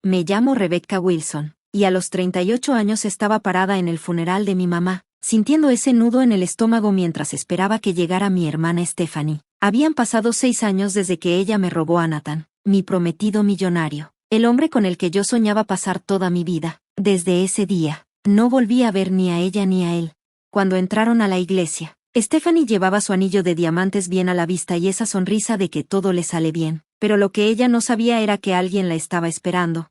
Me llamo Rebecca Wilson, y a los 38 años estaba parada en el funeral de mi mamá, sintiendo ese nudo en el estómago mientras esperaba que llegara mi hermana Stephanie. Habían pasado 6 años desde que ella me robó a Nathan, mi prometido millonario, el hombre con el que yo soñaba pasar toda mi vida. Desde ese día, no volví a ver ni a ella ni a él. Cuando entraron a la iglesia, Stephanie llevaba su anillo de diamantes bien a la vista y esa sonrisa de que todo le sale bien, pero lo que ella no sabía era que alguien la estaba esperando.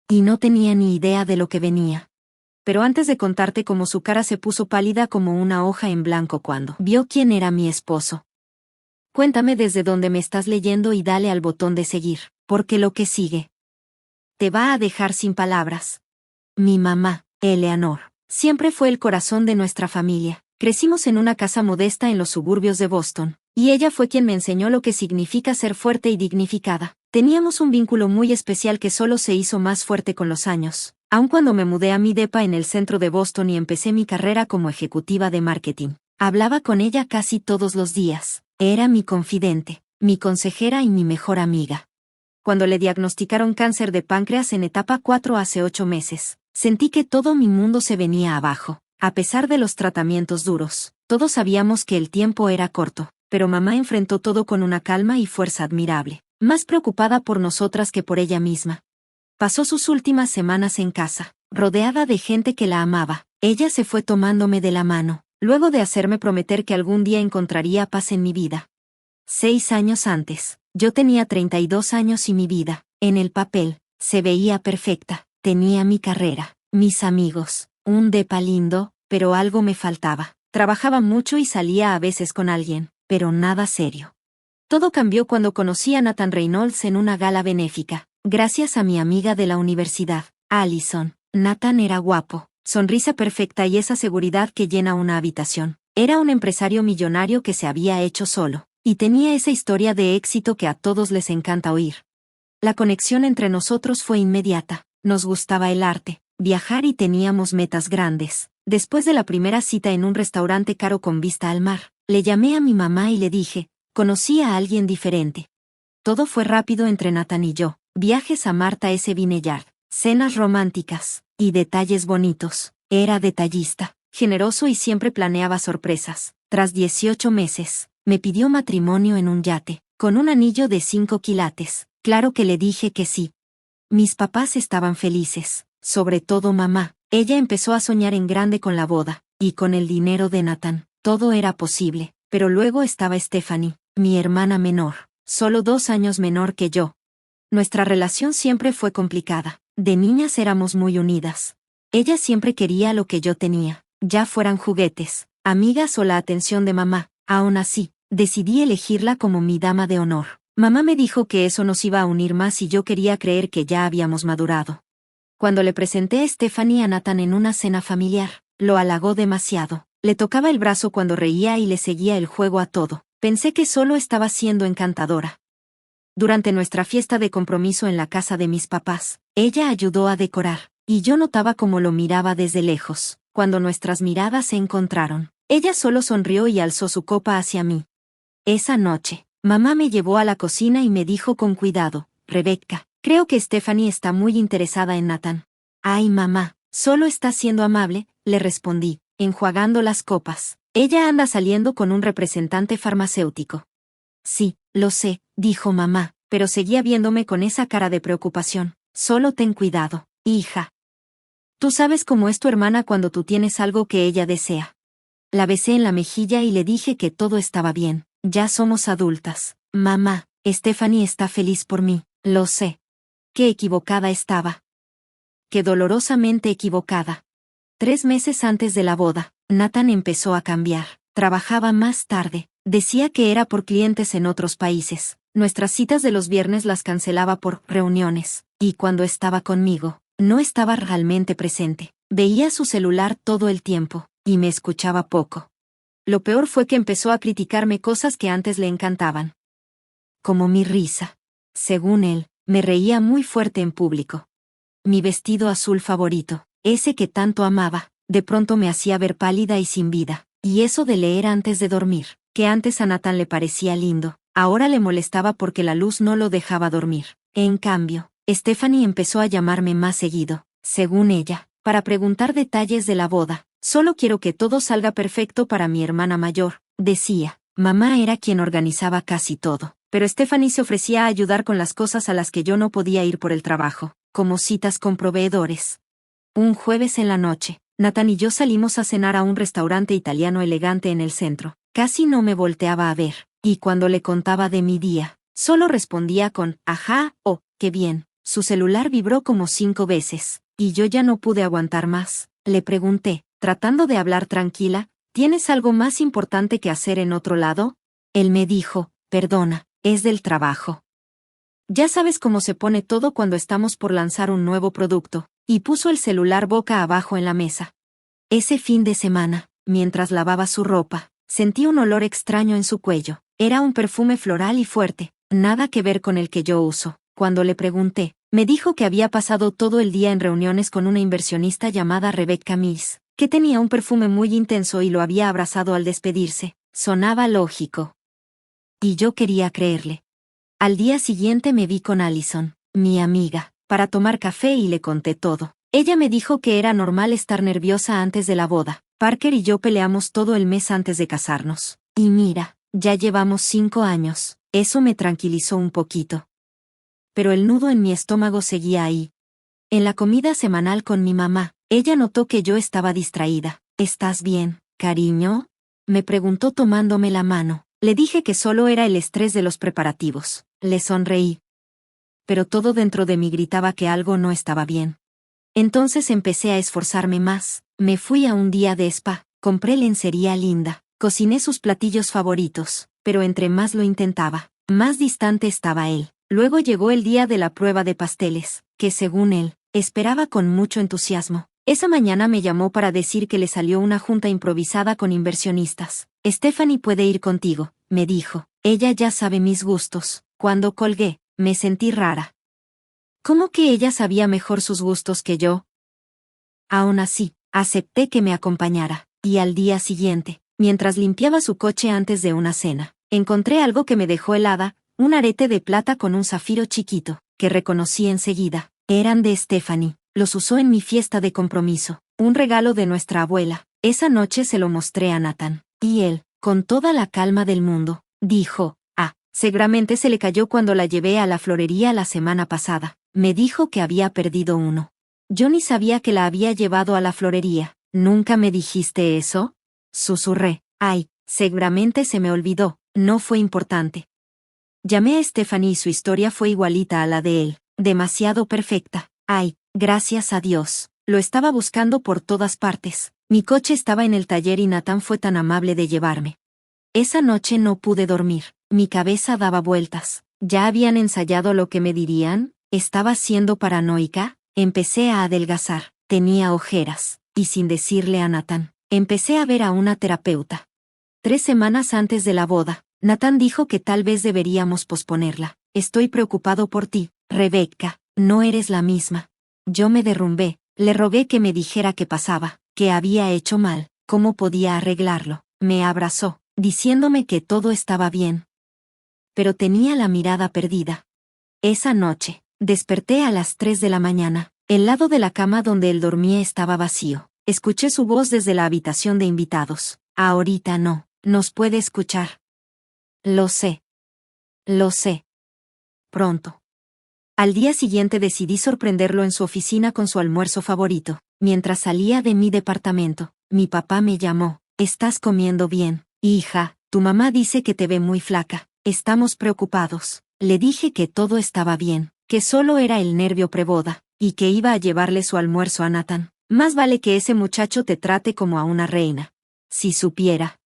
Y no tenía ni idea de lo que venía. Pero antes de contarte cómo su cara se puso pálida como una hoja en blanco cuando vio quién era mi esposo. Cuéntame desde dónde me estás leyendo y dale al botón de seguir, porque lo que sigue te va a dejar sin palabras. Mi mamá, Eleanor, siempre fue el corazón de nuestra familia. Crecimos en una casa modesta en los suburbios de Boston, y ella fue quien me enseñó lo que significa ser fuerte y dignificada. Teníamos un vínculo muy especial que solo se hizo más fuerte con los años, aun cuando me mudé a mi depa en el centro de Boston y empecé mi carrera como ejecutiva de marketing. Hablaba con ella casi todos los días. Era mi confidente, mi consejera y mi mejor amiga. Cuando le diagnosticaron cáncer de páncreas en etapa 4 hace 8 meses, sentí que todo mi mundo se venía abajo. A pesar de los tratamientos duros, todos sabíamos que el tiempo era corto, pero mamá enfrentó todo con una calma y fuerza admirable, más preocupada por nosotras que por ella misma. Pasó sus últimas semanas en casa, rodeada de gente que la amaba. Ella se fue tomándome de la mano, luego de hacerme prometer que algún día encontraría paz en mi vida. 6 años antes, yo tenía 32 años y mi vida, en el papel, se veía perfecta. Tenía mi carrera, mis amigos, un depa lindo, pero algo me faltaba. Trabajaba mucho y salía a veces con alguien, pero nada serio. Todo cambió cuando conocí a Nathan Reynolds en una gala benéfica, gracias a mi amiga de la universidad, Allison. Nathan era guapo, sonrisa perfecta y esa seguridad que llena una habitación. Era un empresario millonario que se había hecho solo, y tenía esa historia de éxito que a todos les encanta oír. La conexión entre nosotros fue inmediata. Nos gustaba el arte, viajar y teníamos metas grandes. Después de la primera cita en un restaurante caro con vista al mar, le llamé a mi mamá y le dije, conocí a alguien diferente. Todo fue rápido entre Nathan y yo, viajes a Martha S. Vineyard, cenas románticas, y detalles bonitos. Era detallista, generoso y siempre planeaba sorpresas. Tras 18 meses, me pidió matrimonio en un yate, con un anillo de 5 quilates. Claro que le dije que sí. Mis papás estaban felices, sobre todo mamá. Ella empezó a soñar en grande con la boda, y con el dinero de Nathan, todo era posible. Pero luego estaba Stephanie, mi hermana menor, solo 2 años menor que yo. Nuestra relación siempre fue complicada. De niñas éramos muy unidas. Ella siempre quería lo que yo tenía, ya fueran juguetes, amigas o la atención de mamá. Aún así, decidí elegirla como mi dama de honor. Mamá me dijo que eso nos iba a unir más y yo quería creer que ya habíamos madurado. Cuando le presenté a Stephanie a Nathan en una cena familiar, lo halagó demasiado. Le tocaba el brazo cuando reía y le seguía el juego a todo. Pensé que solo estaba siendo encantadora. Durante nuestra fiesta de compromiso en la casa de mis papás, ella ayudó a decorar, y yo notaba cómo lo miraba desde lejos. Cuando nuestras miradas se encontraron, ella solo sonrió y alzó su copa hacia mí. Esa noche, mamá me llevó a la cocina y me dijo con cuidado, Rebecca, creo que Stephanie está muy interesada en Nathan. Ay mamá, solo está siendo amable, le respondí, enjuagando las copas. Ella anda saliendo con un representante farmacéutico. Sí, lo sé, dijo mamá, pero seguía viéndome con esa cara de preocupación. Solo ten cuidado, hija. Tú sabes cómo es tu hermana cuando tú tienes algo que ella desea. La besé en la mejilla y le dije que todo estaba bien. Ya somos adultas. Mamá, Stephanie está feliz por mí, lo sé. Qué equivocada estaba. Qué dolorosamente equivocada. 3 meses antes de la boda, Nathan empezó a cambiar. Trabajaba más tarde. Decía que era por clientes en otros países. Nuestras citas de los viernes las cancelaba por reuniones. Y cuando estaba conmigo, no estaba realmente presente. Veía su celular todo el tiempo, y me escuchaba poco. Lo peor fue que empezó a criticarme cosas que antes le encantaban. Como mi risa. Según él, me reía muy fuerte en público. Mi vestido azul favorito, ese que tanto amaba, de pronto me hacía ver pálida y sin vida. Y eso de leer antes de dormir, que antes a Nathan le parecía lindo, ahora le molestaba porque la luz no lo dejaba dormir. En cambio, Stephanie empezó a llamarme más seguido, según ella, para preguntar detalles de la boda. Solo quiero que todo salga perfecto para mi hermana mayor, decía. Mamá era quien organizaba casi todo, pero Stephanie se ofrecía a ayudar con las cosas a las que yo no podía ir por el trabajo, como citas con proveedores. Un jueves en la noche, Nathan y yo salimos a cenar a un restaurante italiano elegante en el centro. Casi no me volteaba a ver, y cuando le contaba de mi día, solo respondía con «ajá» o «qué bien». Su celular vibró como 5 veces, y yo ya no pude aguantar más. Le pregunté, tratando de hablar tranquila, ¿tienes algo más importante que hacer en otro lado? Él me dijo, perdona, es del trabajo. Ya sabes cómo se pone todo cuando estamos por lanzar un nuevo producto, y puso el celular boca abajo en la mesa. Ese fin de semana, mientras lavaba su ropa, sentí un olor extraño en su cuello. Era un perfume floral y fuerte, nada que ver con el que yo uso. Cuando le pregunté, me dijo que había pasado todo el día en reuniones con una inversionista llamada Rebecca Mills, que tenía un perfume muy intenso y lo había abrazado al despedirse. Sonaba lógico. Y yo quería creerle. Al día siguiente me vi con Allison, mi amiga, para tomar café y le conté todo. Ella me dijo que era normal estar nerviosa antes de la boda. Parker y yo peleamos todo el mes antes de casarnos. Y mira, ya llevamos 5 años. Eso me tranquilizó un poquito. Pero el nudo en mi estómago seguía ahí. En la comida semanal con mi mamá, ella notó que yo estaba distraída. ¿Estás bien, cariño? Me preguntó tomándome la mano. Le dije que solo era el estrés de los preparativos. Le sonreí. Pero todo dentro de mí gritaba que algo no estaba bien. Entonces empecé a esforzarme más. Me fui a un día de spa, compré lencería linda, cociné sus platillos favoritos, pero entre más lo intentaba, más distante estaba él. Luego llegó el día de la prueba de pasteles, que según él, esperaba con mucho entusiasmo. Esa mañana me llamó para decir que le salió una junta improvisada con inversionistas. Stephanie puede ir contigo, me dijo. Ella ya sabe mis gustos. Cuando colgué, me sentí rara. ¿Cómo que ella sabía mejor sus gustos que yo? Aún así, acepté que me acompañara, y al día siguiente, mientras limpiaba su coche antes de una cena, encontré algo que me dejó helada, un arete de plata con un zafiro chiquito, que reconocí enseguida. Eran de Stephanie, los usó en mi fiesta de compromiso, un regalo de nuestra abuela. Esa noche se lo mostré a Nathan, y él, con toda la calma del mundo, dijo, seguramente se le cayó cuando la llevé a la florería la semana pasada. Me dijo que había perdido uno. Yo ni sabía que la había llevado a la florería. ¿Nunca me dijiste eso? Susurré. Seguramente se me olvidó, no fue importante. Llamé a Stephanie y su historia fue igualita a la de él, demasiado perfecta. Gracias a Dios, lo estaba buscando por todas partes. Mi coche estaba en el taller y Nathan fue tan amable de llevarme. Esa noche no pude dormir, mi cabeza daba vueltas. ¿Ya habían ensayado lo que me dirían? ¿Estaba siendo paranoica? Empecé a adelgazar, tenía ojeras, y sin decirle a Nathan, empecé a ver a una terapeuta. 3 semanas antes de la boda, Nathan dijo que tal vez deberíamos posponerla. Estoy preocupado por ti, Rebecca, no eres la misma. Yo me derrumbé, le rogué que me dijera qué pasaba, qué había hecho mal, cómo podía arreglarlo. Me abrazó, diciéndome que todo estaba bien. Pero tenía la mirada perdida. Esa noche, desperté a las 3 de la mañana. El lado de la cama donde él dormía estaba vacío. Escuché su voz desde la habitación de invitados. Ahorita no, nos puede escuchar. Lo sé. Lo sé. Pronto. Al día siguiente decidí sorprenderlo en su oficina con su almuerzo favorito. Mientras salía de mi departamento, mi papá me llamó. ¿Estás comiendo bien, hija? Tu mamá dice que te ve muy flaca. Estamos preocupados. Le dije que todo estaba bien, que solo era el nervio preboda, y que iba a llevarle su almuerzo a Nathan. Más vale que ese muchacho te trate como a una reina. Si supiera.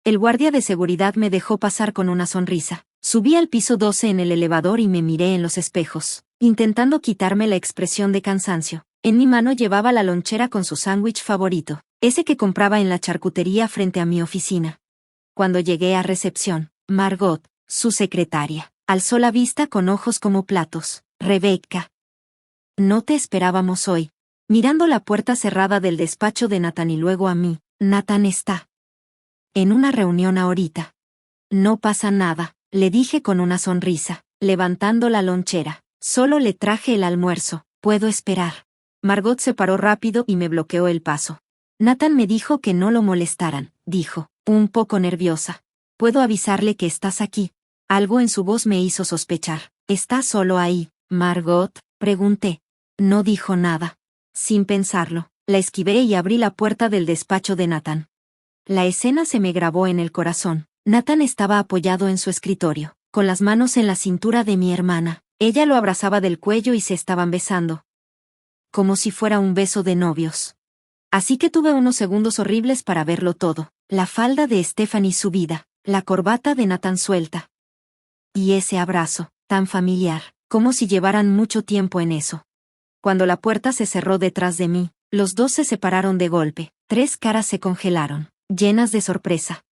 El guardia de seguridad me dejó pasar con una sonrisa. Subí al piso 12 en el elevador y me miré en los espejos, intentando quitarme la expresión de cansancio. En mi mano llevaba la lonchera con su sándwich favorito, ese que compraba en la charcutería frente a mi oficina. Cuando llegué a recepción, Margot, su secretaria, alzó la vista con ojos como platos. Rebecca. No te esperábamos hoy. Mirando la puerta cerrada del despacho de Nathan y luego a mí. Nathan está en una reunión ahorita. No pasa nada, le dije con una sonrisa, levantando la lonchera. Solo le traje el almuerzo. Puedo esperar. Margot se paró rápido y me bloqueó el paso. Nathan me dijo que no lo molestaran, dijo, un poco nerviosa. Puedo avisarle que estás aquí. Algo en su voz me hizo sospechar. ¿Estás solo ahí, Margot? Pregunté. No dijo nada. Sin pensarlo, la esquivé y abrí la puerta del despacho de Nathan. La escena se me grabó en el corazón. Nathan estaba apoyado en su escritorio, con las manos en la cintura de mi hermana. Ella lo abrazaba del cuello y se estaban besando. Como si fuera un beso de novios. Así que tuve unos segundos horribles para verlo todo. La falda de Stephanie subida, la corbata de Nathan suelta. Y ese abrazo, tan familiar, como si llevaran mucho tiempo en eso. Cuando la puerta se cerró detrás de mí, los dos se separaron de golpe. 3 caras se congelaron, llenas de sorpresa.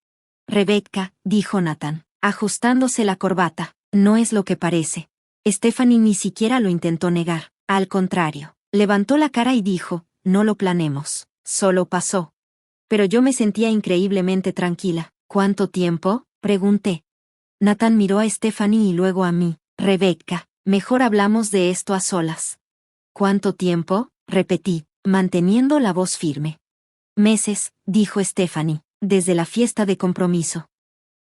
Rebecca, dijo Nathan, ajustándose la corbata, no es lo que parece. Stephanie ni siquiera lo intentó negar. Al contrario, levantó la cara y dijo, no lo planeemos, solo pasó. Pero yo me sentía increíblemente tranquila. ¿Cuánto tiempo? Pregunté. Nathan miró a Stephanie y luego a mí. Rebecca, mejor hablamos de esto a solas. ¿Cuánto tiempo? Repetí, manteniendo la voz firme. Meses, dijo Stephanie, desde la fiesta de compromiso.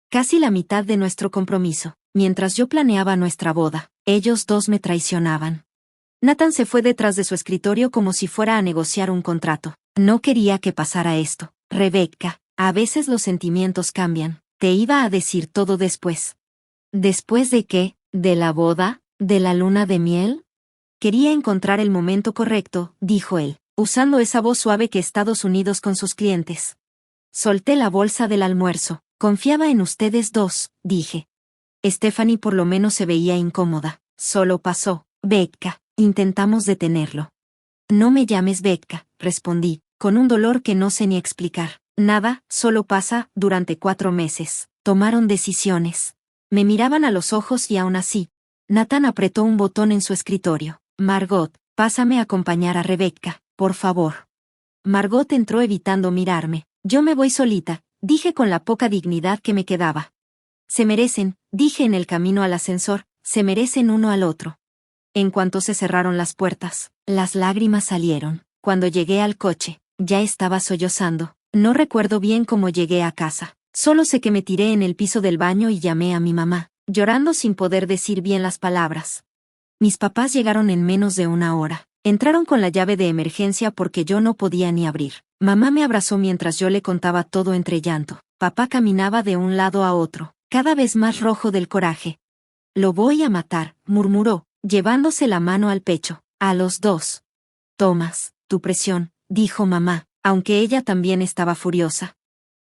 Casi la mitad de nuestro compromiso. Mientras yo planeaba nuestra boda, ellos dos me traicionaban. Nathan se fue detrás de su escritorio como si fuera a negociar un contrato. No quería que pasara esto. Rebecca, a veces los sentimientos cambian. Te iba a decir todo después. ¿Después de qué? ¿De la boda? ¿De la luna de miel? Quería encontrar el momento correcto, dijo él, usando esa voz suave que Estados Unidos con sus clientes. Solté la bolsa del almuerzo. Confiaba en ustedes dos, dije. Stephanie por lo menos se veía incómoda. Solo pasó. Becca, intentamos detenerlo. No me llames Becca, respondí, con un dolor que no sé ni explicar. Nada, solo pasa. Durante 4 meses. Tomaron decisiones. Me miraban a los ojos y aún así. Nathan apretó un botón en su escritorio. Margot, pásame a acompañar a Rebecca, por favor. Margot entró evitando mirarme. Yo me voy solita, dije con la poca dignidad que me quedaba. Se merecen, dije en el camino al ascensor, se merecen uno al otro. En cuanto se cerraron las puertas, las lágrimas salieron. Cuando llegué al coche, ya estaba sollozando. No recuerdo bien cómo llegué a casa. Solo sé que me tiré en el piso del baño y llamé a mi mamá, llorando sin poder decir bien las palabras. Mis papás llegaron en menos de 1 hora. Entraron con la llave de emergencia porque yo no podía ni abrir. Mamá me abrazó mientras yo le contaba todo entre llanto. Papá caminaba de un lado a otro, cada vez más rojo del coraje. Lo voy a matar, murmuró, llevándose la mano al pecho. A los dos. Tomás, tu presión, dijo mamá, aunque ella también estaba furiosa.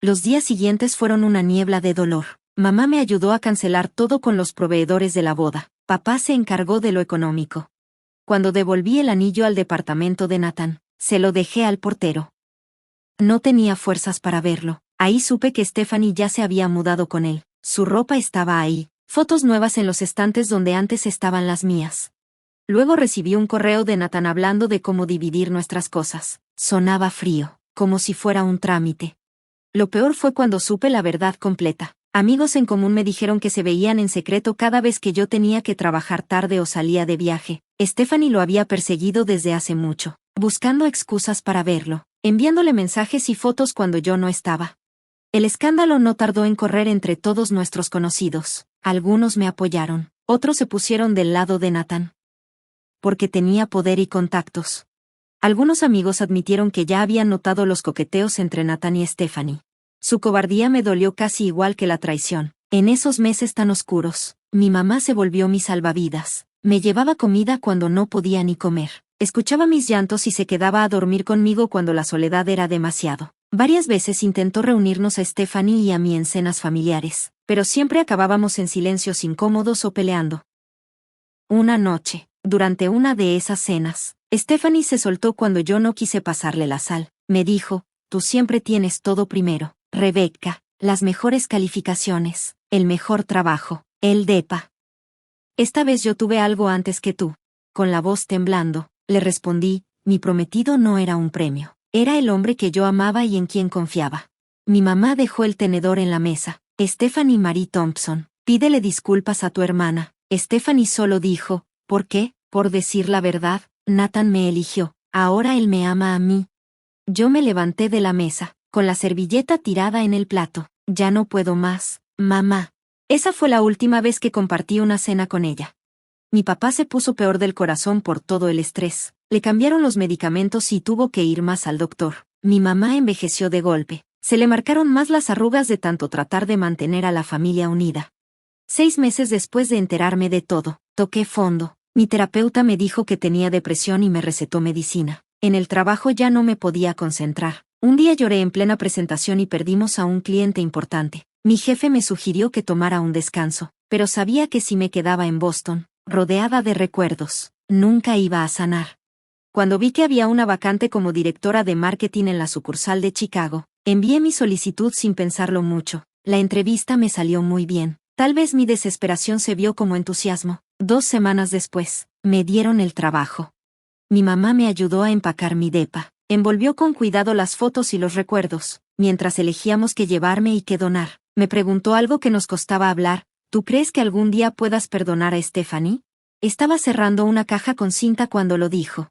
Los días siguientes fueron una niebla de dolor. Mamá me ayudó a cancelar todo con los proveedores de la boda. Papá se encargó de lo económico. Cuando devolví el anillo al departamento de Nathan, se lo dejé al portero. No tenía fuerzas para verlo. Ahí supe que Stephanie ya se había mudado con él. Su ropa estaba ahí, fotos nuevas en los estantes donde antes estaban las mías. Luego recibí un correo de Nathan hablando de cómo dividir nuestras cosas. Sonaba frío, como si fuera un trámite. Lo peor fue cuando supe la verdad completa. Amigos en común me dijeron que se veían en secreto cada vez que yo tenía que trabajar tarde o salía de viaje. Stephanie lo había perseguido desde hace mucho, buscando excusas para verlo, enviándole mensajes y fotos cuando yo no estaba. El escándalo no tardó en correr entre todos nuestros conocidos. Algunos me apoyaron, otros se pusieron del lado de Nathan. Porque tenía poder y contactos. Algunos amigos admitieron que ya habían notado los coqueteos entre Nathan y Stephanie. Su cobardía me dolió casi igual que la traición. En esos meses tan oscuros, mi mamá se volvió mi salvavidas. Me llevaba comida cuando no podía ni comer. Escuchaba mis llantos y se quedaba a dormir conmigo cuando la soledad era demasiado. Varias veces intentó reunirnos a Stephanie y a mí en cenas familiares, pero siempre acabábamos en silencios incómodos o peleando. Una noche, durante una de esas cenas, Stephanie se soltó cuando yo no quise pasarle la sal. Me dijo, tú siempre tienes todo primero. Rebecca, las mejores calificaciones, el mejor trabajo, el DEPA. Esta vez yo tuve algo antes que tú. Con la voz temblando, le respondí, mi prometido no era un premio, era el hombre que yo amaba y en quien confiaba. Mi mamá dejó el tenedor en la mesa. Stephanie Marie Thompson, pídele disculpas a tu hermana. Stephanie solo dijo, ¿Por qué? Por decir la verdad, Nathan me eligió. Ahora él me ama a mí. Yo me levanté de la mesa, con la servilleta tirada en el plato. Ya no puedo más, mamá. Esa fue la última vez que compartí una cena con ella. Mi papá se puso peor del corazón por todo el estrés. Le cambiaron los medicamentos y tuvo que ir más al doctor. Mi mamá envejeció de golpe. Se le marcaron más las arrugas de tanto tratar de mantener a la familia unida. 6 meses después de enterarme de todo, toqué fondo. Mi terapeuta me dijo que tenía depresión y me recetó medicina. En el trabajo ya no me podía concentrar. Un día lloré en plena presentación y perdimos a un cliente importante. Mi jefe me sugirió que tomara un descanso, pero sabía que si me quedaba en Boston, rodeada de recuerdos, nunca iba a sanar. Cuando vi que había una vacante como directora de marketing en la sucursal de Chicago, envié mi solicitud sin pensarlo mucho. La entrevista me salió muy bien. Tal vez mi desesperación se vio como entusiasmo. 2 semanas después, me dieron el trabajo. Mi mamá me ayudó a empacar mi depa. Envolvió con cuidado las fotos y los recuerdos, mientras elegíamos qué llevarme y qué donar. Me preguntó algo que nos costaba hablar: ¿tú crees que algún día puedas perdonar a Stephanie? Estaba cerrando una caja con cinta cuando lo dijo.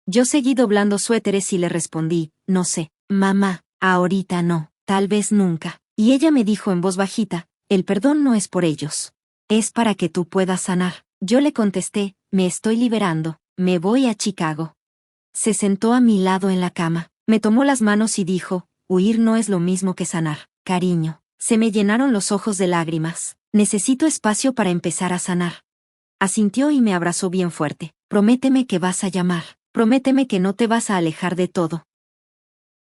Yo seguí doblando suéteres y le respondí: no sé, mamá, ahorita no, tal vez nunca. Y ella me dijo en voz bajita: el perdón no es por ellos. Es para que tú puedas sanar. Yo le contesté: me estoy liberando, me voy a Chicago. Se sentó a mi lado en la cama, me tomó las manos y dijo: huir no es lo mismo que sanar, cariño. Se me llenaron los ojos de lágrimas. Necesito espacio para empezar a sanar. Asintió y me abrazó bien fuerte. Prométeme que vas a llamar. Prométeme que no te vas a alejar de todo.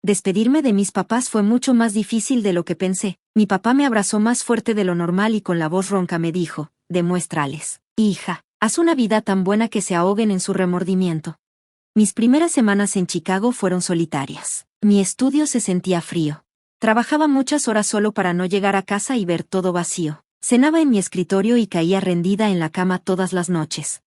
Despedirme de mis papás fue mucho más difícil de lo que pensé. Mi papá me abrazó más fuerte de lo normal y con la voz ronca me dijo: demuéstrales, hija, haz una vida tan buena que se ahoguen en su remordimiento. Mis primeras semanas en Chicago fueron solitarias. Mi estudio se sentía frío. Trabajaba muchas horas solo para no llegar a casa y ver todo vacío. Cenaba en mi escritorio y caía rendida en la cama todas las noches.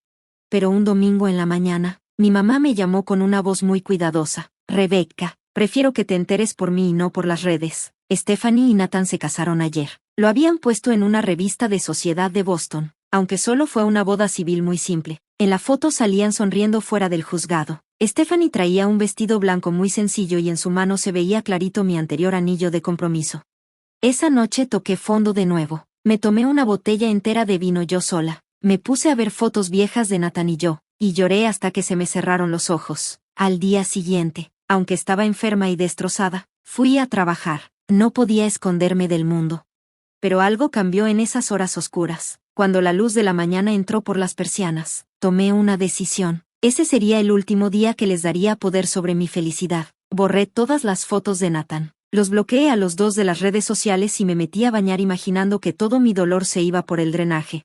Pero un domingo en la mañana, mi mamá me llamó con una voz muy cuidadosa: Rebecca, prefiero que te enteres por mí y no por las redes. Stephanie y Nathan se casaron ayer. Lo habían puesto en una revista de sociedad de Boston, aunque solo fue una boda civil muy simple. En la foto salían sonriendo fuera del juzgado. Stephanie traía un vestido blanco muy sencillo y en su mano se veía clarito mi anterior anillo de compromiso. Esa noche toqué fondo de nuevo. Me tomé una botella entera de vino yo sola. Me puse a ver fotos viejas de Nathan y yo, y lloré hasta que se me cerraron los ojos. Al día siguiente, aunque estaba enferma y destrozada, fui a trabajar. No podía esconderme del mundo. Pero algo cambió en esas horas oscuras. Cuando la luz de la mañana entró por las persianas, tomé una decisión. Ese sería el último día que les daría poder sobre mi felicidad. Borré todas las fotos de Nathan. Los bloqueé a los dos de las redes sociales y me metí a bañar imaginando que todo mi dolor se iba por el drenaje.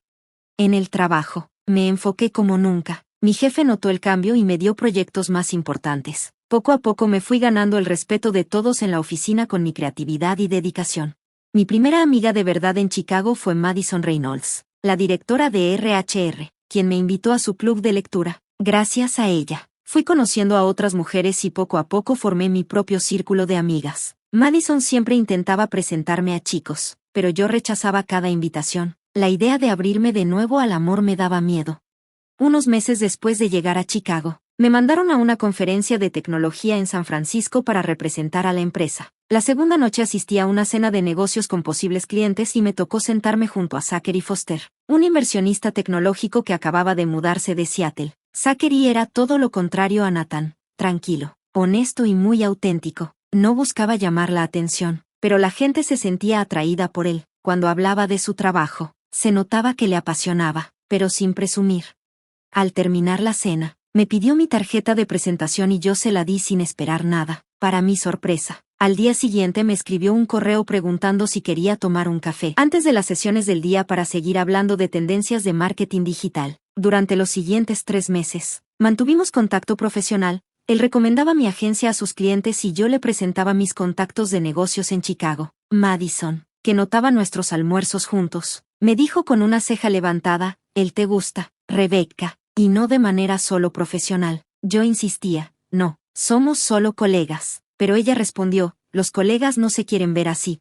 En el trabajo, me enfoqué como nunca. Mi jefe notó el cambio y me dio proyectos más importantes. Poco a poco me fui ganando el respeto de todos en la oficina con mi creatividad y dedicación. Mi primera amiga de verdad en Chicago fue Madison Reynolds, la directora de RHR, quien me invitó a su club de lectura. Gracias a ella, fui conociendo a otras mujeres y poco a poco formé mi propio círculo de amigas. Madison siempre intentaba presentarme a chicos, pero yo rechazaba cada invitación. La idea de abrirme de nuevo al amor me daba miedo. Unos meses después de llegar a Chicago, me mandaron a una conferencia de tecnología en San Francisco para representar a la empresa. La segunda noche asistí a una cena de negocios con posibles clientes y me tocó sentarme junto a Zachary Foster, un inversionista tecnológico que acababa de mudarse de Seattle. Zachary era todo lo contrario a Nathan: tranquilo, honesto y muy auténtico. No buscaba llamar la atención, pero la gente se sentía atraída por él. Cuando hablaba de su trabajo, se notaba que le apasionaba, pero sin presumir. Al terminar la cena, me pidió mi tarjeta de presentación y yo se la di sin esperar nada. Para mi sorpresa, al día siguiente me escribió un correo preguntando si quería tomar un café antes de las sesiones del día para seguir hablando de tendencias de marketing digital. Durante los siguientes 3 meses, mantuvimos contacto profesional. Él recomendaba mi agencia a sus clientes y yo le presentaba mis contactos de negocios en Chicago. Madison, que notaba nuestros almuerzos juntos, me dijo con una ceja levantada: él te gusta, Rebecca, y no de manera solo profesional. Yo insistía: no, somos solo colegas. Pero ella respondió: los colegas no se quieren ver así.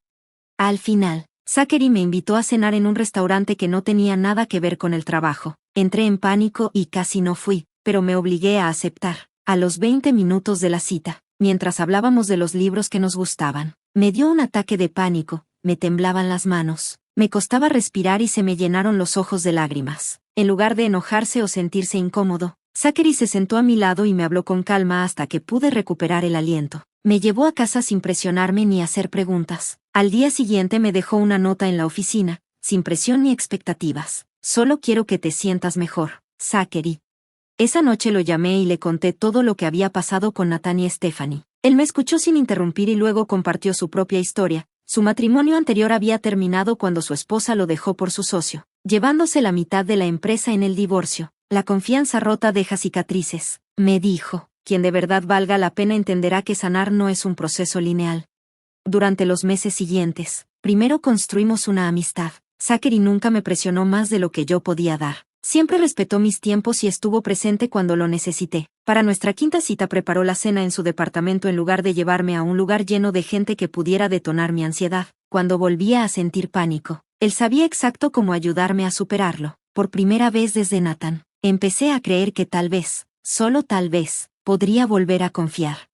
Al final, Zachary me invitó a cenar en un restaurante que no tenía nada que ver con el trabajo. Entré en pánico y casi no fui, pero me obligué a aceptar. A los 20 minutos de la cita, mientras hablábamos de los libros que nos gustaban, me dio un ataque de pánico, me temblaban las manos, me costaba respirar y se me llenaron los ojos de lágrimas. En lugar de enojarse o sentirse incómodo, Zachary se sentó a mi lado y me habló con calma hasta que pude recuperar el aliento. Me llevó a casa sin presionarme ni hacer preguntas. Al día siguiente me dejó una nota en la oficina, sin presión ni expectativas. Solo quiero que te sientas mejor, Zachary. Esa noche lo llamé y le conté todo lo que había pasado con Nathan y Stephanie. Él me escuchó sin interrumpir y luego compartió su propia historia. Su matrimonio anterior había terminado cuando su esposa lo dejó por su socio, llevándose la mitad de la empresa en el divorcio. La confianza rota deja cicatrices, me dijo. Quien de verdad valga la pena entenderá que sanar no es un proceso lineal. Durante los meses siguientes, primero construimos una amistad. Zachary nunca me presionó más de lo que yo podía dar. Siempre respetó mis tiempos y estuvo presente cuando lo necesité. Para nuestra quinta cita preparó la cena en su departamento en lugar de llevarme a un lugar lleno de gente que pudiera detonar mi ansiedad. Cuando volvía a sentir pánico, él sabía exacto cómo ayudarme a superarlo. Por primera vez desde Nathan, empecé a creer que tal vez, solo tal vez, podría volver a confiar.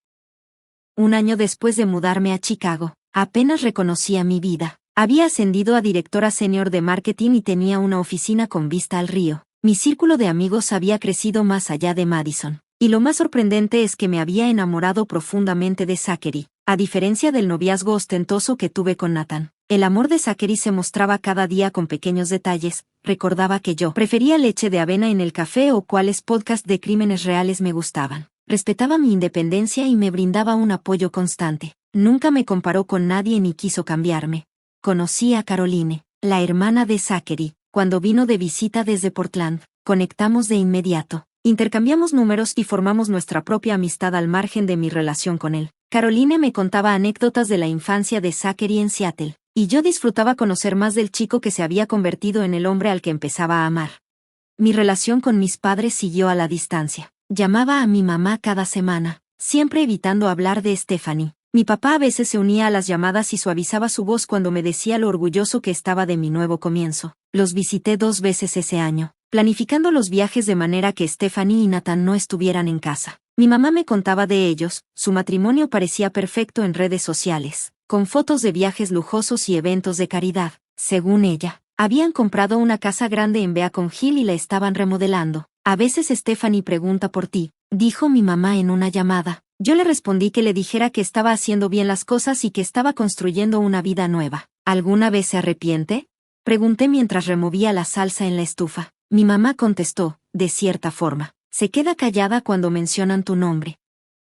Un año después de mudarme a Chicago, apenas reconocía mi vida. Había ascendido a directora senior de marketing y tenía una oficina con vista al río. Mi círculo de amigos había crecido más allá de Madison. Y lo más sorprendente es que me había enamorado profundamente de Zachary. A diferencia del noviazgo ostentoso que tuve con Nathan, el amor de Zachary se mostraba cada día con pequeños detalles. Recordaba que yo prefería leche de avena en el café o cuáles podcasts de crímenes reales me gustaban. Respetaba mi independencia y me brindaba un apoyo constante. Nunca me comparó con nadie ni quiso cambiarme. Conocí a Caroline, la hermana de Zachary, cuando vino de visita desde Portland. Conectamos de inmediato. Intercambiamos números y formamos nuestra propia amistad al margen de mi relación con él. Caroline me contaba anécdotas de la infancia de Zachary en Seattle, y yo disfrutaba conocer más del chico que se había convertido en el hombre al que empezaba a amar. Mi relación con mis padres siguió a la distancia. Llamaba a mi mamá cada semana, siempre evitando hablar de Stephanie. Mi papá a veces se unía a las llamadas y suavizaba su voz cuando me decía lo orgulloso que estaba de mi nuevo comienzo. Los visité 2 veces ese año, planificando los viajes de manera que Stephanie y Nathan no estuvieran en casa. Mi mamá me contaba de ellos. Su matrimonio parecía perfecto en redes sociales, con fotos de viajes lujosos y eventos de caridad. Según ella, habían comprado una casa grande en Beacon Hill y la estaban remodelando. A veces Stephanie pregunta por ti, dijo mi mamá en una llamada. Yo le respondí que le dijera que estaba haciendo bien las cosas y que estaba construyendo una vida nueva. ¿Alguna vez se arrepiente? Pregunté mientras removía la salsa en la estufa. Mi mamá contestó, de cierta forma. Se queda callada cuando mencionan tu nombre.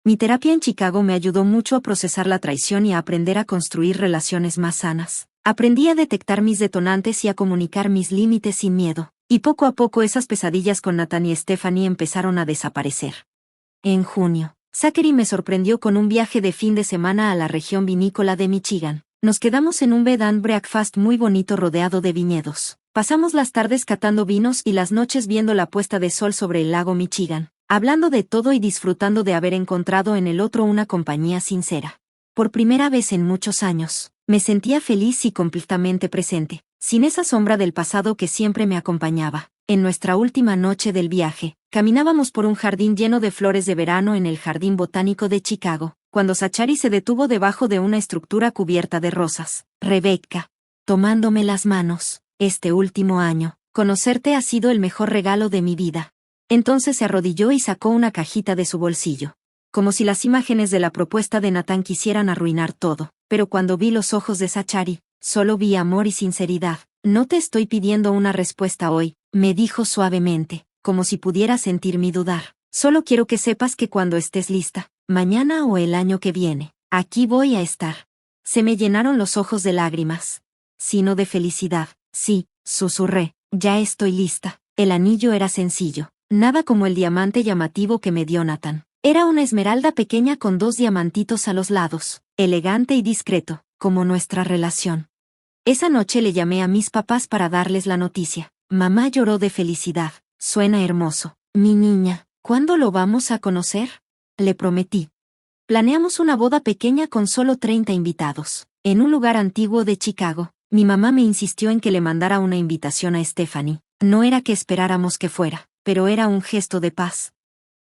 Mi terapia en Chicago me ayudó mucho a procesar la traición y a aprender a construir relaciones más sanas. Aprendí a detectar mis detonantes y a comunicar mis límites sin miedo. Y poco a poco esas pesadillas con Nathan y Stephanie empezaron a desaparecer. En junio, Zachary me sorprendió con un viaje de fin de semana a la región vinícola de Michigan. Nos quedamos en un bed and breakfast muy bonito rodeado de viñedos. Pasamos las tardes catando vinos y las noches viendo la puesta de sol sobre el lago Michigan, hablando de todo y disfrutando de haber encontrado en el otro una compañía sincera. Por primera vez en muchos años, me sentía feliz y completamente presente, sin esa sombra del pasado que siempre me acompañaba. En nuestra última noche del viaje, caminábamos por un jardín lleno de flores de verano en el Jardín Botánico de Chicago, cuando Zachary se detuvo debajo de una estructura cubierta de rosas. Rebecca, tomándome las manos, este último año, conocerte ha sido el mejor regalo de mi vida. Entonces se arrodilló y sacó una cajita de su bolsillo. Como si las imágenes de la propuesta de Nathan quisieran arruinar todo. Pero cuando vi los ojos de Zachary, solo vi amor y sinceridad. No te estoy pidiendo una respuesta hoy, me dijo suavemente, como si pudiera sentir mi dudar. Solo quiero que sepas que cuando estés lista, mañana o el año que viene, aquí voy a estar. Se me llenaron los ojos de lágrimas. Sino de felicidad. Sí, susurré, ya estoy lista. El anillo era sencillo, nada como el diamante llamativo que me dio Nathan. Era una esmeralda pequeña con 2 diamantitos a los lados, elegante y discreto, como nuestra relación. Esa noche le llamé a mis papás para darles la noticia. Mamá lloró de felicidad. Suena hermoso. Mi niña, ¿cuándo lo vamos a conocer? Le prometí. Planeamos una boda pequeña con solo 30 invitados, en un lugar antiguo de Chicago. Mi mamá me insistió en que le mandara una invitación a Stephanie, No era que esperáramos que fuera, pero era un gesto de paz.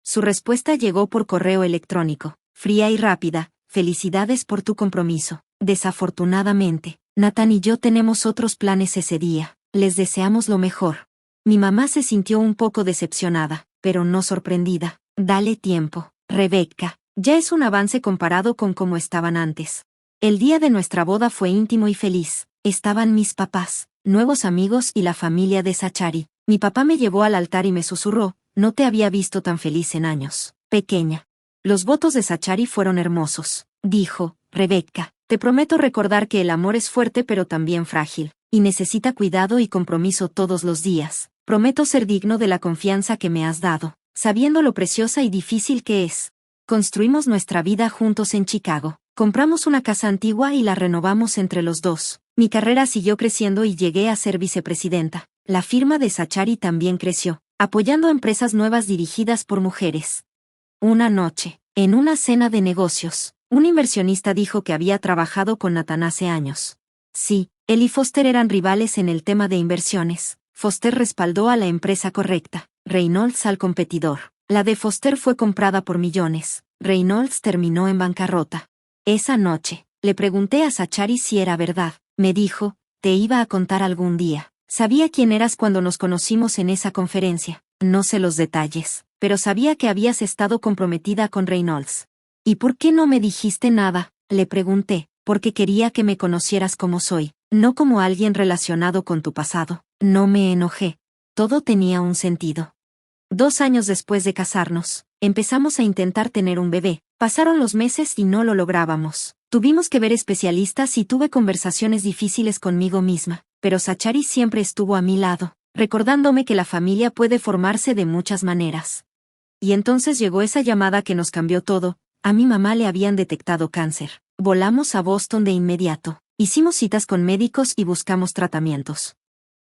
Su respuesta llegó por correo electrónico, fría y rápida: felicidades por tu compromiso. Desafortunadamente, Nathan y yo tenemos otros planes ese día. Les deseamos lo mejor. Mi mamá se sintió un poco decepcionada, pero no sorprendida. Dale tiempo, Rebecca. Ya es un avance comparado con cómo estaban antes. El día de nuestra boda fue íntimo y feliz. Estaban mis papás, nuevos amigos y la familia de Zachary. Mi papá me llevó al altar y me susurró: no te había visto tan feliz en años, pequeña. Los votos de Zachary fueron hermosos. Dijo: Rebecca, te prometo recordar que el amor es fuerte pero también frágil, y necesita cuidado y compromiso todos los días. Prometo ser digno de la confianza que me has dado, sabiendo lo preciosa y difícil que es. Construimos nuestra vida juntos en Chicago. Compramos una casa antigua y la renovamos entre los dos. Mi carrera siguió creciendo y llegué a ser vicepresidenta. La firma de Zachary también creció, apoyando empresas nuevas dirigidas por mujeres. Una noche, en una cena de negocios, un inversionista dijo que había trabajado con Nathan hace años. Sí, él y Foster eran rivales en el tema de inversiones. Foster respaldó a la empresa correcta, Reynolds al competidor. La de Foster fue comprada por millones. Reynolds terminó en bancarrota. Esa noche, le pregunté a Zachary si era verdad. Me dijo: te iba a contar algún día. Sabía quién eras cuando nos conocimos en esa conferencia. No sé los detalles, pero sabía que habías estado comprometida con Reynolds. ¿Y por qué no me dijiste nada?, le pregunté. Porque quería que me conocieras como soy, no como alguien relacionado con tu pasado. No me enojé. Todo tenía un sentido. 2 años después de casarnos, empezamos a intentar tener un bebé. Pasaron los meses y no lo lográbamos. Tuvimos que ver especialistas y tuve conversaciones difíciles conmigo misma, pero Zachary siempre estuvo a mi lado, recordándome que la familia puede formarse de muchas maneras. Y entonces llegó esa llamada que nos cambió todo. A mi mamá le habían detectado cáncer. Volamos a Boston de inmediato. Hicimos citas con médicos y buscamos tratamientos.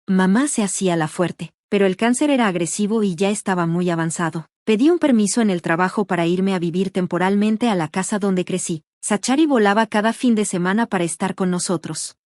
Mamá se hacía la fuerte, pero el cáncer era agresivo y ya estaba muy avanzado. Pedí un permiso en el trabajo para irme a vivir temporalmente a la casa donde crecí. Zachary volaba cada fin de semana para estar con nosotros.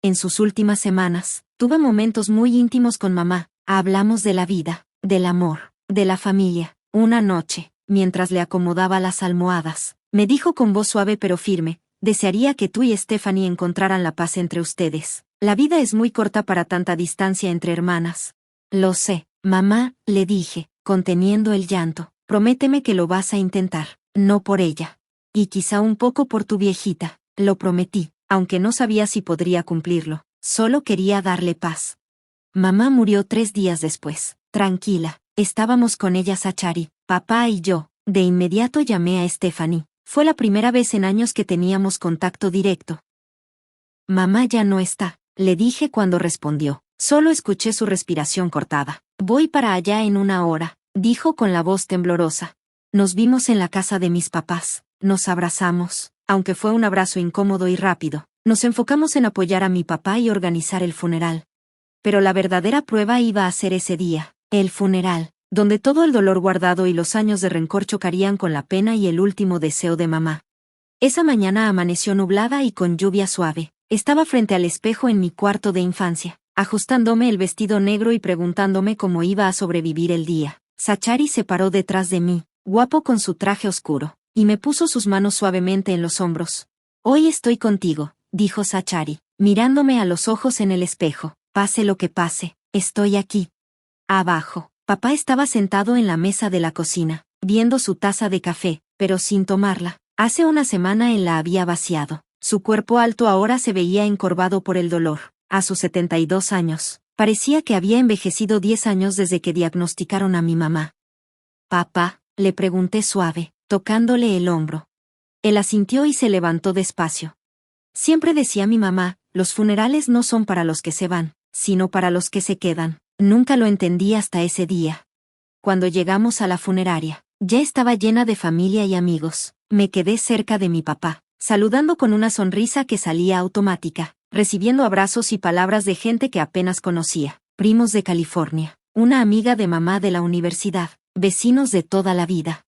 En sus últimas semanas, tuve momentos muy íntimos con mamá. Hablamos de la vida, del amor, de la familia. Una noche, mientras le acomodaba las almohadas, me dijo con voz suave pero firme: desearía que tú y Stephanie encontraran la paz entre ustedes. La vida es muy corta para tanta distancia entre hermanas. Lo sé, mamá, le dije, conteniendo el llanto. Prométeme que lo vas a intentar, no por ella. Y quizá un poco por tu viejita. Lo prometí, aunque no sabía si podría cumplirlo. Solo quería darle paz. Mamá murió 3 días después. Tranquila, estábamos con ella Zachary, papá y yo. De inmediato llamé a Stephanie. Fue la primera vez en años que teníamos contacto directo. Mamá ya no está, le dije cuando respondió. Solo escuché su respiración cortada. Voy para allá en 1 hora, dijo con la voz temblorosa. Nos vimos en la casa de mis papás. Nos abrazamos, aunque fue un abrazo incómodo y rápido. Nos enfocamos en apoyar a mi papá y organizar el funeral. Pero la verdadera prueba iba a ser ese día, el funeral, donde todo el dolor guardado y los años de rencor chocarían con la pena y el último deseo de mamá. Esa mañana amaneció nublada y con lluvia suave. Estaba frente al espejo en mi cuarto de infancia, ajustándome el vestido negro y preguntándome cómo iba a sobrevivir el día. Zachary se paró detrás de mí, guapo con su traje oscuro, y me puso sus manos suavemente en los hombros. Hoy estoy contigo, dijo Zachary, mirándome a los ojos en el espejo. Pase lo que pase, estoy aquí. Abajo, papá estaba sentado en la mesa de la cocina, viendo su taza de café, pero sin tomarla. Hace una semana él la había vaciado. Su cuerpo alto ahora se veía encorvado por el dolor. A sus 72 años, parecía que había envejecido 10 años desde que diagnosticaron a mi mamá. Papá, le pregunté suave, tocándole el hombro. Él asintió y se levantó despacio. Siempre decía mi mamá, los funerales no son para los que se van, sino para los que se quedan. Nunca lo entendí hasta ese día. Cuando llegamos a la funeraria, ya estaba llena de familia y amigos. Me quedé cerca de mi papá, saludando con una sonrisa que salía automática, recibiendo abrazos y palabras de gente que apenas conocía. Primos de California, una amiga de mamá de la universidad, vecinos de toda la vida.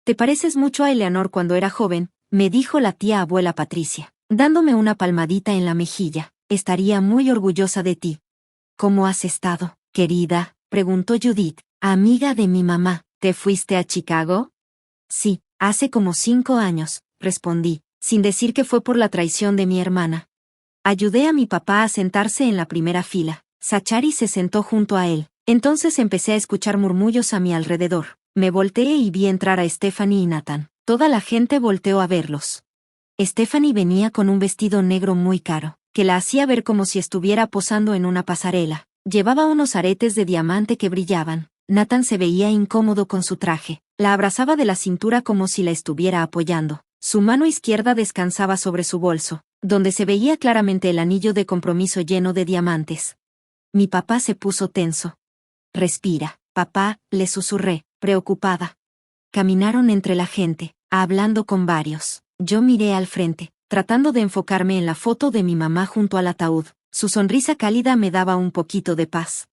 Te pareces mucho a Eleanor cuando era joven, me dijo la tía abuela Patricia, dándome una palmadita en la mejilla. Estaría muy orgullosa de ti. ¿Cómo has estado?, Querida, preguntó Judith, amiga de mi mamá, ¿te fuiste a Chicago? Sí, hace como 5 años, respondí, sin decir que fue por la traición de mi hermana. Ayudé a mi papá a sentarse en la primera fila. Zachary se sentó junto a él. Entonces empecé a escuchar murmullos a mi alrededor. Me volteé y vi entrar a Stephanie y Nathan. Toda la gente volteó a verlos. Stephanie venía con un vestido negro muy caro, que la hacía ver como si estuviera posando en una pasarela. Llevaba unos aretes de diamante que brillaban. Nathan se veía incómodo con su traje. La abrazaba de la cintura como si la estuviera apoyando. Su mano izquierda descansaba sobre su bolso, donde se veía claramente el anillo de compromiso lleno de diamantes. Mi papá se puso tenso. Respira, papá, le susurré, preocupada. Caminaron entre la gente, hablando con varios. Yo miré al frente, tratando de enfocarme en la foto de mi mamá junto al ataúd. Su sonrisa cálida me daba un poquito de paz.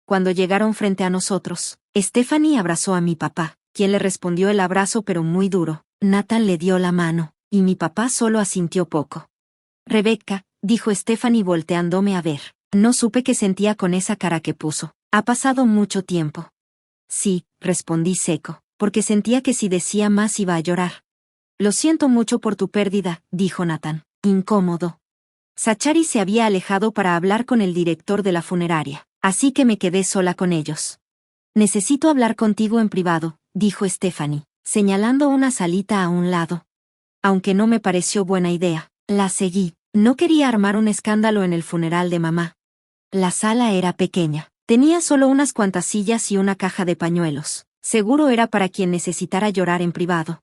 Cuando llegaron frente a nosotros, Stephanie abrazó a mi papá, quien le respondió el abrazo pero muy duro. Nathan le dio la mano, y mi papá solo asintió poco. Rebecca, dijo Stephanie volteándome a ver. No supe qué sentía con esa cara que puso. Ha pasado mucho tiempo. Sí, respondí seco, porque sentía que si decía más iba a llorar. Lo siento mucho por tu pérdida, dijo Nathan, incómodo. Zachary se había alejado para hablar con el director de la funeraria, así que me quedé sola con ellos. Necesito hablar contigo en privado, dijo Stephanie, señalando una salita a un lado. Aunque no me pareció buena idea, la seguí. No quería armar un escándalo en el funeral de mamá. La sala era pequeña. Tenía solo unas cuantas sillas y una caja de pañuelos. Seguro era para quien necesitara llorar en privado.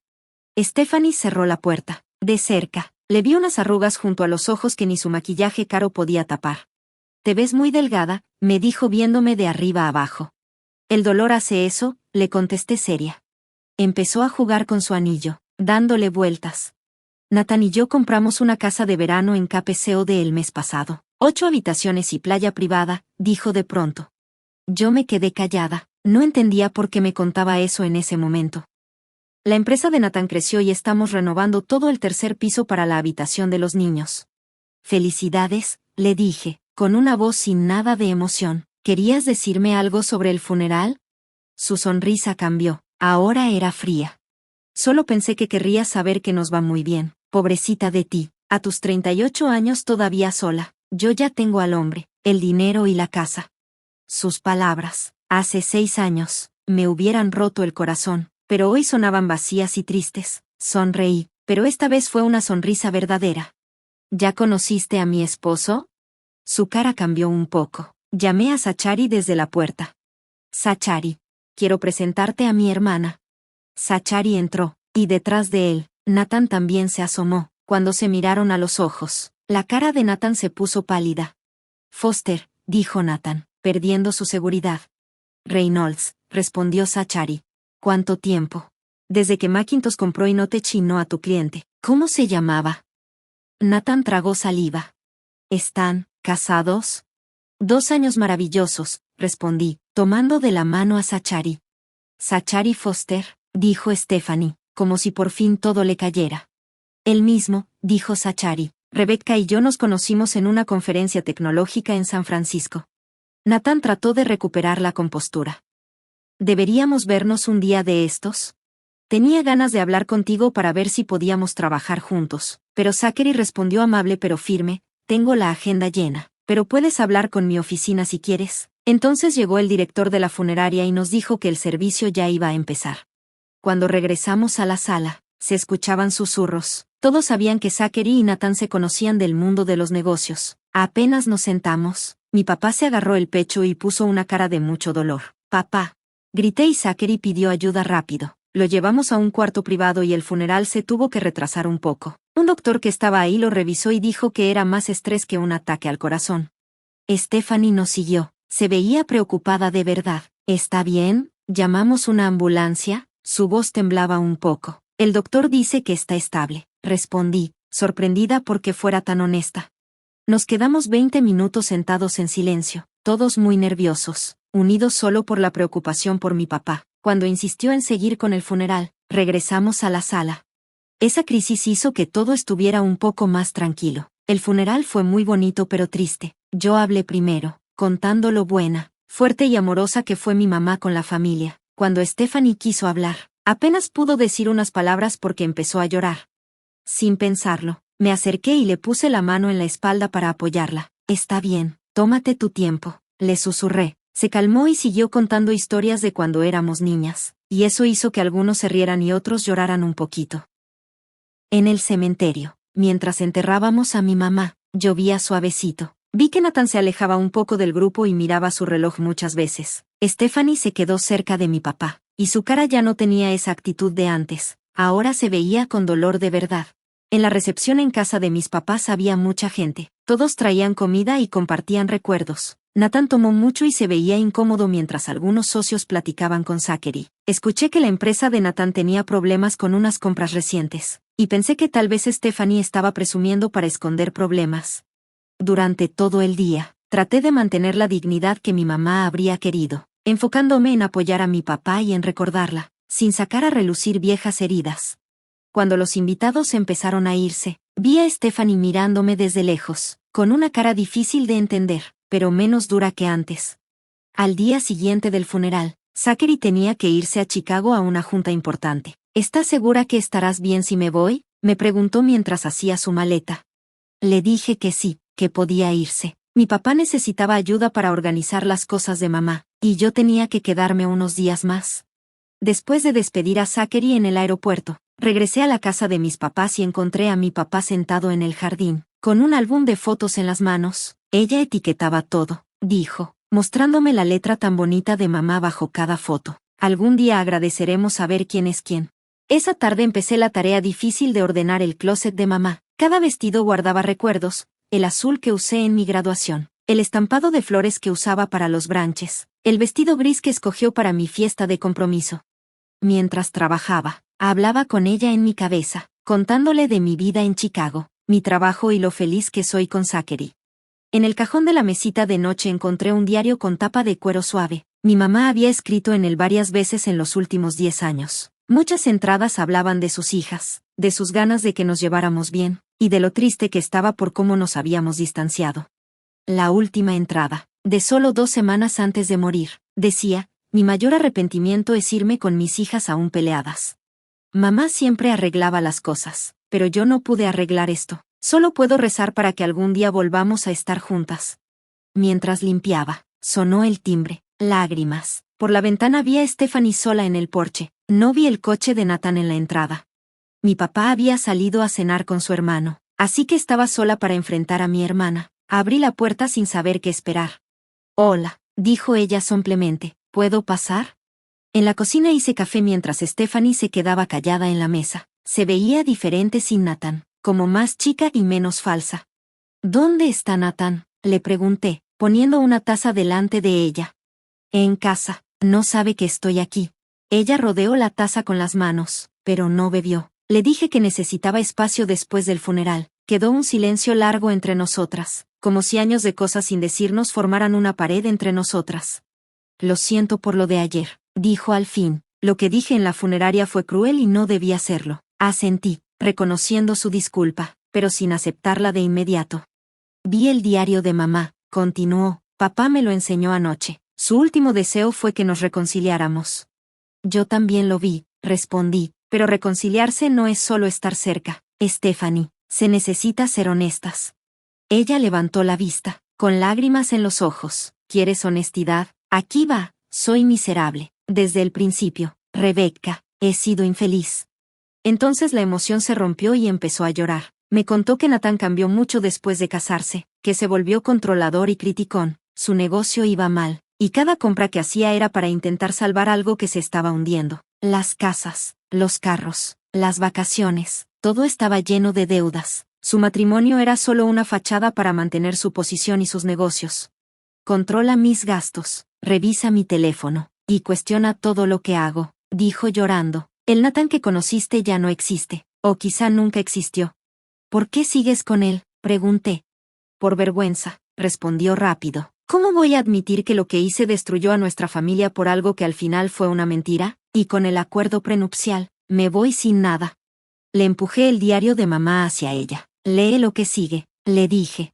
Stephanie cerró la puerta. De cerca, le vi unas arrugas junto a los ojos que ni su maquillaje caro podía tapar. Te ves muy delgada, me dijo viéndome de arriba abajo. El dolor hace eso, le contesté seria. Empezó a jugar con su anillo, dándole vueltas. Nathan y yo compramos una casa de verano en Cape Cod el mes pasado. 8 habitaciones y playa privada, dijo de pronto. Yo me quedé callada, no entendía por qué me contaba eso en ese momento. La empresa de Nathan creció y estamos renovando todo el 3er piso para la habitación de los niños. Felicidades, le dije, con una voz sin nada de emoción. ¿Querías decirme algo sobre el funeral? Su sonrisa cambió, ahora era fría. Solo pensé que querrías saber que nos va muy bien, pobrecita de ti, a tus 38 años todavía sola. Yo ya tengo al hombre, el dinero y la casa. Sus palabras, hace 6 años, me hubieran roto el corazón, pero hoy sonaban vacías y tristes. Sonreí, pero esta vez fue una sonrisa verdadera. ¿Ya conociste a mi esposo? Su cara cambió un poco. Llamé a Zachary desde la puerta. Zachary, quiero presentarte a mi hermana. Zachary entró, y detrás de él, Nathan también se asomó. Cuando se miraron a los ojos, la cara de Nathan se puso pálida. Foster, dijo Nathan, perdiendo su seguridad. Reynolds, respondió Zachary. ¿Cuánto tiempo? Desde que Macintosh compró y no te chinó a tu cliente. ¿Cómo se llamaba? Nathan tragó saliva. ¿Están casados? 2 años maravillosos, respondí, tomando de la mano a Zachary. Zachary Foster, dijo Stephanie, como si por fin todo le cayera. Él mismo, dijo Zachary. Rebecca y yo nos conocimos en una conferencia tecnológica en San Francisco. Nathan trató de recuperar la compostura. ¿Deberíamos vernos un día de estos? Tenía ganas de hablar contigo para ver si podíamos trabajar juntos, pero Zachary respondió amable pero firme, tengo la agenda llena, pero puedes hablar con mi oficina si quieres. Entonces llegó el director de la funeraria y nos dijo que el servicio ya iba a empezar. Cuando regresamos a la sala, se escuchaban susurros. Todos sabían que Zachary y Nathan se conocían del mundo de los negocios. Apenas nos sentamos, mi papá se agarró el pecho y puso una cara de mucho dolor. Papá. Grité y Zachary pidió ayuda rápido. Lo llevamos a un cuarto privado y el funeral se tuvo que retrasar un poco. Un doctor que estaba ahí lo revisó y dijo que era más estrés que un ataque al corazón. Stephanie nos siguió. Se veía preocupada de verdad. ¿Está bien? ¿Llamamos una ambulancia? Su voz temblaba un poco. El doctor dice que está estable, respondí, sorprendida porque fuera tan honesta. Nos quedamos 20 minutos sentados en silencio, todos muy nerviosos, unidos solo por la preocupación por mi papá. Cuando insistió en seguir con el funeral, regresamos a la sala. Esa crisis hizo que todo estuviera un poco más tranquilo. El funeral fue muy bonito pero triste. Yo hablé primero, contando lo buena, fuerte y amorosa que fue mi mamá con la familia. Cuando Stephanie quiso hablar, apenas pudo decir unas palabras porque empezó a llorar. Sin pensarlo, me acerqué y le puse la mano en la espalda para apoyarla. Está bien, tómate tu tiempo, le susurré. Se calmó y siguió contando historias de cuando éramos niñas, y eso hizo que algunos se rieran y otros lloraran un poquito. En el cementerio, mientras enterrábamos a mi mamá, llovía suavecito. Vi que Nathan se alejaba un poco del grupo y miraba su reloj muchas veces. Stephanie se quedó cerca de mi papá, y su cara ya no tenía esa actitud de antes. Ahora se veía con dolor de verdad. En la recepción en casa de mis papás había mucha gente. Todos traían comida y compartían recuerdos. Nathan tomó mucho y se veía incómodo mientras algunos socios platicaban con Zachary. Escuché que la empresa de Nathan tenía problemas con unas compras recientes, y pensé que tal vez Stephanie estaba presumiendo para esconder problemas. Durante todo el día, traté de mantener la dignidad que mi mamá habría querido, enfocándome en apoyar a mi papá y en recordarla, sin sacar a relucir viejas heridas. Cuando los invitados empezaron a irse, vi a Stephanie mirándome desde lejos, con una cara difícil de entender, pero menos dura que antes. Al día siguiente del funeral, Zachary tenía que irse a Chicago a una junta importante. ¿Estás segura que estarás bien si me voy?, me preguntó mientras hacía su maleta. Le dije que sí, que podía irse. Mi papá necesitaba ayuda para organizar las cosas de mamá, y yo tenía que quedarme unos días más. Después de despedir a Zachary en el aeropuerto, regresé a la casa de mis papás y encontré a mi papá sentado en el jardín, con un álbum de fotos en las manos. Ella etiquetaba todo, dijo, mostrándome la letra tan bonita de mamá bajo cada foto. Algún día agradeceremos saber quién es quién. Esa tarde empecé la tarea difícil de ordenar el closet de mamá. Cada vestido guardaba recuerdos, el azul que usé en mi graduación, el estampado de flores que usaba para los branches, el vestido gris que escogió para mi fiesta de compromiso. Mientras trabajaba, hablaba con ella en mi cabeza, contándole de mi vida en Chicago, mi trabajo y lo feliz que soy con Zachary. En el cajón de la mesita de noche encontré un diario con tapa de cuero suave. Mi mamá había escrito en él varias veces en los últimos 10 años. Muchas entradas hablaban de sus hijas, de sus ganas de que nos lleváramos bien, y de lo triste que estaba por cómo nos habíamos distanciado. La última entrada, de solo 2 semanas antes de morir, decía: mi mayor arrepentimiento es irme con mis hijas aún peleadas. Mamá siempre arreglaba las cosas, pero yo no pude arreglar esto. Solo puedo rezar para que algún día volvamos a estar juntas. Mientras limpiaba, sonó el timbre. Lágrimas. Por la ventana vi a Stephanie sola en el porche. No vi el coche de Nathan en la entrada. Mi papá había salido a cenar con su hermano, así que estaba sola para enfrentar a mi hermana. Abrí la puerta sin saber qué esperar. Hola, dijo ella sombremente. ¿Puedo pasar? En la cocina hice café mientras Stephanie se quedaba callada en la mesa. Se veía diferente sin Nathan, como más chica y menos falsa. ¿Dónde está Nathan?, le pregunté, poniendo una taza delante de ella. En casa, no sabe que estoy aquí. Ella rodeó la taza con las manos, pero no bebió. Le dije que necesitaba espacio después del funeral. Quedó un silencio largo entre nosotras, como si años de cosas sin decirnos formaran una pared entre nosotras. Lo siento por lo de ayer, dijo al fin. Lo que dije en la funeraria fue cruel y no debía hacerlo. Asentí, reconociendo su disculpa, pero sin aceptarla de inmediato. Vi el diario de mamá, continuó. Papá me lo enseñó anoche. Su último deseo fue que nos reconciliáramos. Yo también lo vi, respondí, pero reconciliarse no es solo estar cerca. Stephanie, se necesita ser honestas. Ella levantó la vista, con lágrimas en los ojos. ¿Quieres honestidad? Aquí va. Soy miserable. Desde el principio, Rebecca, he sido infeliz. Entonces la emoción se rompió y empezó a llorar. Me contó que Nathan cambió mucho después de casarse, que se volvió controlador y criticón. Su negocio iba mal, y cada compra que hacía era para intentar salvar algo que se estaba hundiendo. Las casas, los carros, las vacaciones, todo estaba lleno de deudas. Su matrimonio era solo una fachada para mantener su posición y sus negocios. Controla mis gastos, revisa mi teléfono, y cuestiona todo lo que hago, dijo llorando. El Nathan que conociste ya no existe, o quizá nunca existió. ¿Por qué sigues con él?, pregunté. Por vergüenza, respondió rápido. ¿Cómo voy a admitir que lo que hice destruyó a nuestra familia por algo que al final fue una mentira? Y con el acuerdo prenupcial, me voy sin nada. Le empujé el diario de mamá hacia ella. Lee lo que sigue, le dije.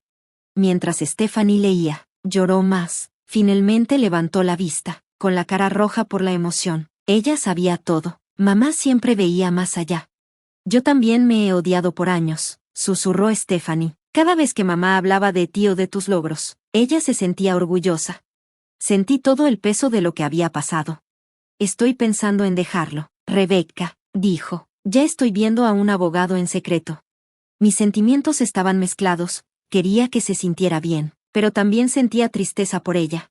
Mientras Stephanie leía, lloró más. Finalmente levantó la vista, con la cara roja por la emoción. Ella sabía todo. Mamá siempre veía más allá. Yo también me he odiado por años, susurró Stephanie. Cada vez que mamá hablaba de ti o de tus logros, ella se sentía orgullosa. Sentí todo el peso de lo que había pasado. Estoy pensando en dejarlo, Rebecca, dijo. Ya estoy viendo a un abogado en secreto. Mis sentimientos estaban mezclados, quería que se sintiera bien, pero también sentía tristeza por ella.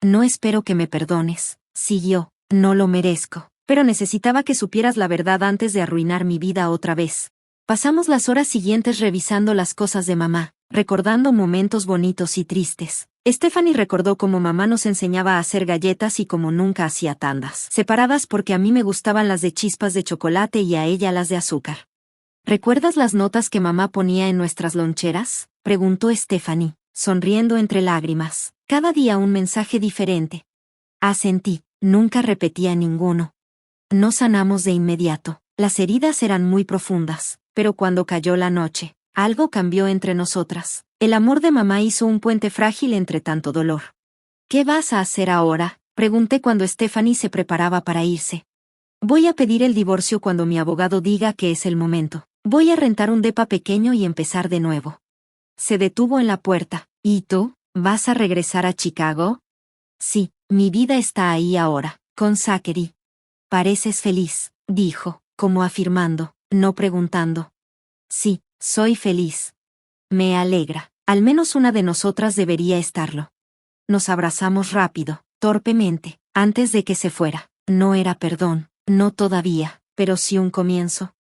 No espero que me perdones, siguió, no lo merezco, pero necesitaba que supieras la verdad antes de arruinar mi vida otra vez. Pasamos las horas siguientes revisando las cosas de mamá, recordando momentos bonitos y tristes. Stephanie recordó cómo mamá nos enseñaba a hacer galletas y cómo nunca hacía tandas separadas porque a mí me gustaban las de chispas de chocolate y a ella las de azúcar. ¿Recuerdas las notas que mamá ponía en nuestras loncheras?, preguntó Stephanie, sonriendo entre lágrimas. Cada día un mensaje diferente. Asentí, nunca repetía ninguno. No sanamos de inmediato, las heridas eran muy profundas, pero cuando cayó la noche, algo cambió entre nosotras. El amor de mamá hizo un puente frágil entre tanto dolor. ¿Qué vas a hacer ahora?, pregunté cuando Stephanie se preparaba para irse. Voy a pedir el divorcio cuando mi abogado diga que es el momento. Voy a rentar un depa pequeño y empezar de nuevo. Se detuvo en la puerta. ¿Y tú? ¿Vas a regresar a Chicago? Sí, mi vida está ahí ahora, con Zachary. Pareces feliz, dijo, como afirmando, no preguntando. Sí, soy feliz. Me alegra. Al menos una de nosotras debería estarlo. Nos abrazamos rápido, torpemente, antes de que se fuera. No era perdón, no todavía, pero sí un comienzo.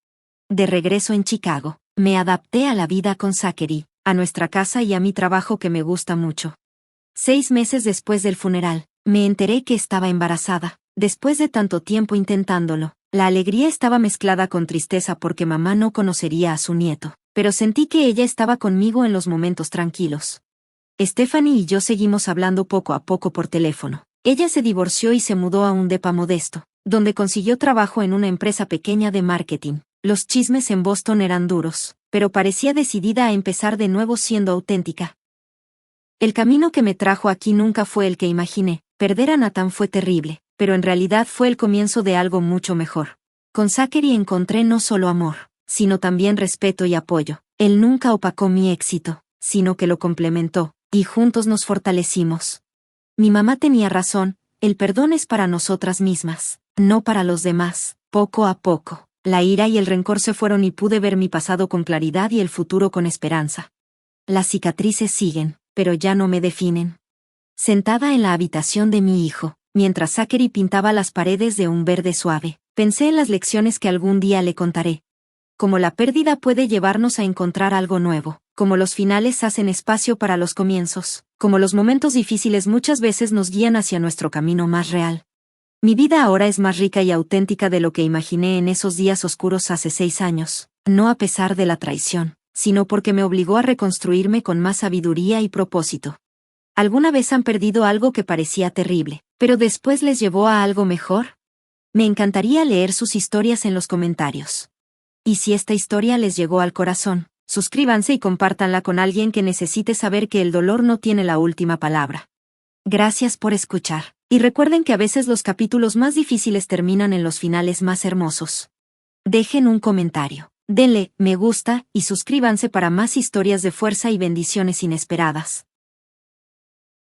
De regreso en Chicago, me adapté a la vida con Zachary, a nuestra casa y a mi trabajo que me gusta mucho. 6 meses después del funeral, me enteré que estaba embarazada. Después de tanto tiempo intentándolo, la alegría estaba mezclada con tristeza porque mamá no conocería a su nieto, pero sentí que ella estaba conmigo en los momentos tranquilos. Stephanie y yo seguimos hablando poco a poco por teléfono. Ella se divorció y se mudó a un depa modesto, donde consiguió trabajo en una empresa pequeña de marketing. Los chismes en Boston eran duros, pero parecía decidida a empezar de nuevo siendo auténtica. El camino que me trajo aquí nunca fue el que imaginé. Perder a Nathan fue terrible, pero en realidad fue el comienzo de algo mucho mejor. Con Zachary encontré no solo amor, sino también respeto y apoyo. Él nunca opacó mi éxito, sino que lo complementó, y juntos nos fortalecimos. Mi mamá tenía razón, el perdón es para nosotras mismas, no para los demás. Poco a poco, la ira y el rencor se fueron y pude ver mi pasado con claridad y el futuro con esperanza. Las cicatrices siguen, pero ya no me definen. Sentada en la habitación de mi hijo, mientras Zachary pintaba las paredes de un verde suave, pensé en las lecciones que algún día le contaré. Como la pérdida puede llevarnos a encontrar algo nuevo, como los finales hacen espacio para los comienzos, como los momentos difíciles muchas veces nos guían hacia nuestro camino más real. Mi vida ahora es más rica y auténtica de lo que imaginé en esos días oscuros hace 6 años, no a pesar de la traición, sino porque me obligó a reconstruirme con más sabiduría y propósito. ¿Alguna vez han perdido algo que parecía terrible, pero después les llevó a algo mejor? Me encantaría leer sus historias en los comentarios. Y si esta historia les llegó al corazón, suscríbanse y compártanla con alguien que necesite saber que el dolor no tiene la última palabra. Gracias por escuchar, y recuerden que a veces los capítulos más difíciles terminan en los finales más hermosos. Dejen un comentario, denle me gusta y suscríbanse para más historias de fuerza y bendiciones inesperadas.